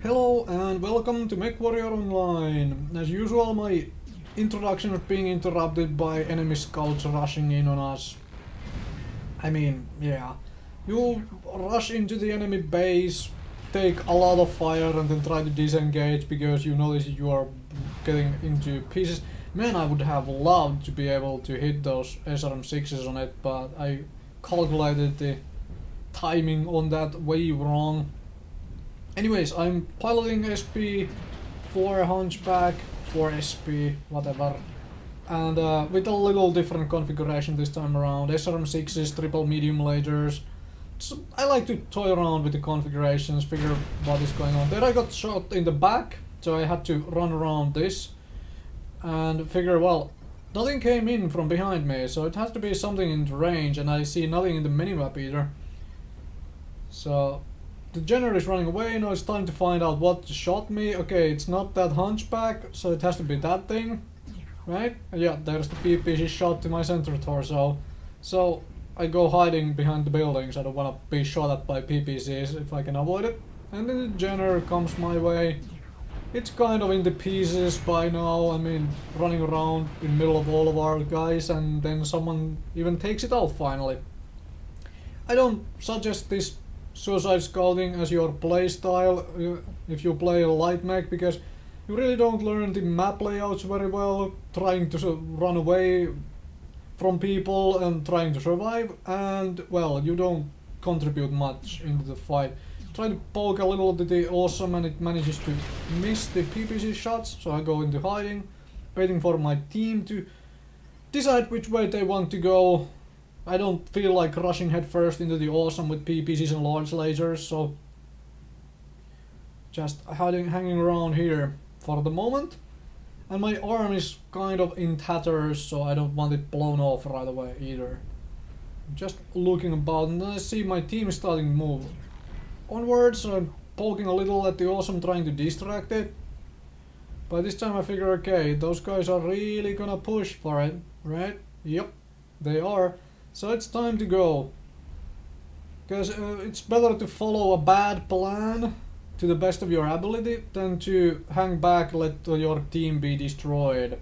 Hello and welcome to Mechwarrior Online. As usual, my introduction is being interrupted by enemy scouts rushing in on us. I mean, yeah. You rush into the enemy base, take a lot of fire and then try to disengage because you notice you are getting into pieces. Man, I would have loved to be able to hit those SRM6s on it, but I calculated the timing on that way wrong. Anyways, I'm piloting SP for Hunchback, 4SP, whatever. And with a little different configuration this time around. SRM6s, triple medium lasers. So I like to toy around with the configurations, figure what is going on. There I got shot in the back, so I had to run around this. And figure, well, nothing came in from behind me, so it has to be something in range, and I see nothing in the minimap either. So the general is running away. Now it's time to find out what shot me. Okay, it's not that Hunchback, so it has to be that thing, right? Yeah, there's the PPC shot to my center torso. So I go hiding behind the buildings. I don't want to be shot at by PPCs if I can avoid it. And then the general comes my way. It's kind of in the pieces by now. I mean, running around in the middle of all of our guys, and then someone even takes it out finally. I don't suggest this suicide scouting as your playstyle if you play a light mech, because you really don't learn the map layouts very well, trying to run away from people and trying to survive, and well, you don't contribute much into the fight. Try to poke a little to the awesome and it manages to miss the PPC shots, so I go into hiding, waiting for my team to decide which way they want to go. I don't feel like rushing headfirst into the awesome with PPCs and large lasers, so just hanging around here for the moment. And my arm is kind of in tatters, so I don't want it blown off right away either. Just looking about, and then I see my team is starting to move onwards. I'm poking a little at the awesome, trying to distract it. By this time I figure, okay, those guys are really gonna push for it, right? Yep, they are. So it's time to go, because it's better to follow a bad plan to the best of your ability than to hang back, let your team be destroyed.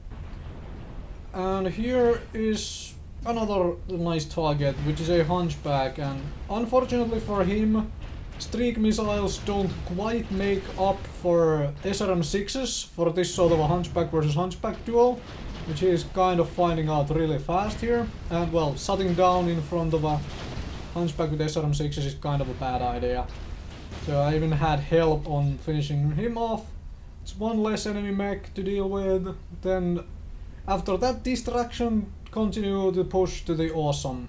And here is another nice target, which is a Hunchback, and unfortunately for him, streak missiles don't quite make up for SRM6s for this sort of a Hunchback versus Hunchback duel, which he is kind of finding out really fast here. And well, shutting down in front of a Hunchback with SRM6s is kind of a bad idea. So I even had help on finishing him off. It's one less enemy mech to deal with. Then after that distraction, continue to push to the awesome.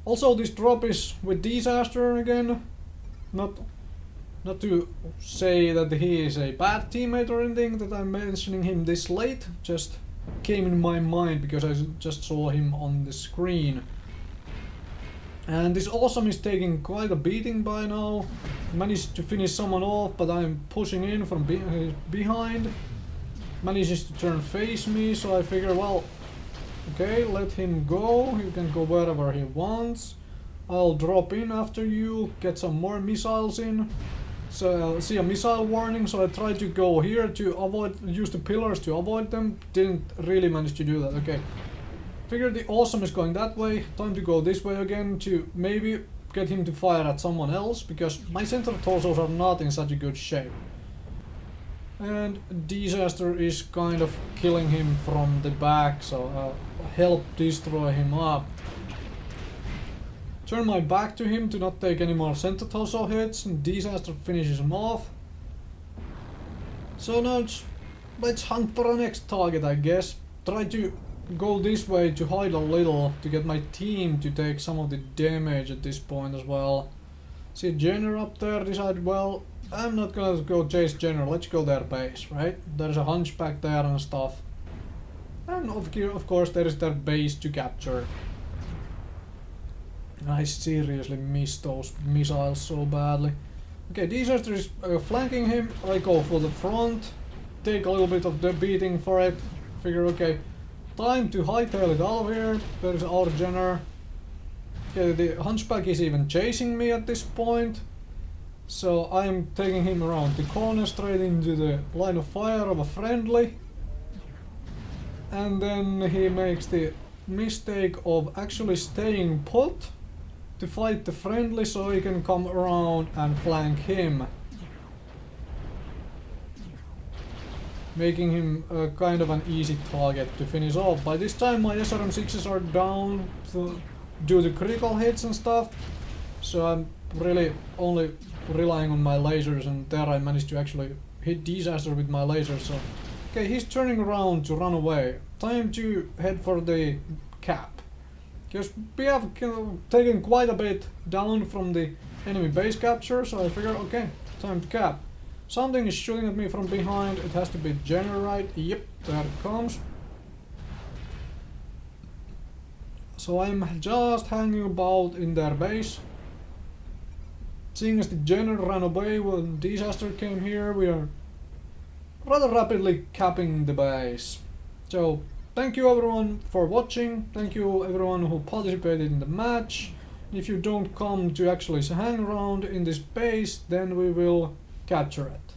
Also, this drop is with Disaster again. Not to say that he is a bad teammate or anything that I'm mentioning him this late, just came in my mind because I just saw him on the screen. And this awesome is taking quite a beating by now. Managed to finish someone off, but I'm pushing in from behind. Manages to turn face me, so I figure, well, okay, let him go. He can go wherever he wants. I'll drop in after you, get some more missiles in. So see a missile warning, so I tried to go here to avoid, use the pillars to avoid them. Didn't really manage to do that. Okay, figured the awesome is going that way. Time to go this way again to maybe get him to fire at someone else, because my center torsos are not in such a good shape. And Disaster is kind of killing him from the back, so I'll help destroy him up. Turn my back to him to not take any more center torso hits, and Disaster finishes him off. So now let's hunt for our next target, I guess. Try to go this way to hide a little, to get my team to take some of the damage at this point as well. See a General up there, decided, well, I'm not gonna go chase General, let's go their base, right? There's a Hunchback there and stuff. And of course there is their base to capture. I seriously miss those missiles so badly. Okay, Disaster is flanking him. I go for the front, take a little bit of the beating for it. Figure, okay, time to hightail it out of here. There's our Jenner. Okay, the Hunchback is even chasing me at this point. So I'm taking him around the corner straight into the line of fire of a friendly. And then he makes the mistake of actually staying put to fight the friendly so he can come around and flank him. Making him kind of an easy target to finish off. By this time my SRM6s are down due to critical hits and stuff. So I'm really only relying on my lasers, and there I managed to actually hit Disaster with my lasers. So, okay, he's turning around to run away. Time to head for the cap. Because we have taken quite a bit down from the enemy base capture, so I figured, okay, time to cap. Something is shooting at me from behind. It has to be Jenner, right? Yep, there it comes. So I'm just hanging about in their base. Seeing as the Jenner ran away when Disaster came here, we are rather rapidly capping the base. So thank you everyone for watching. Thank you everyone who participated in the match. If you don't come to actually hang around in this base, then we will capture it.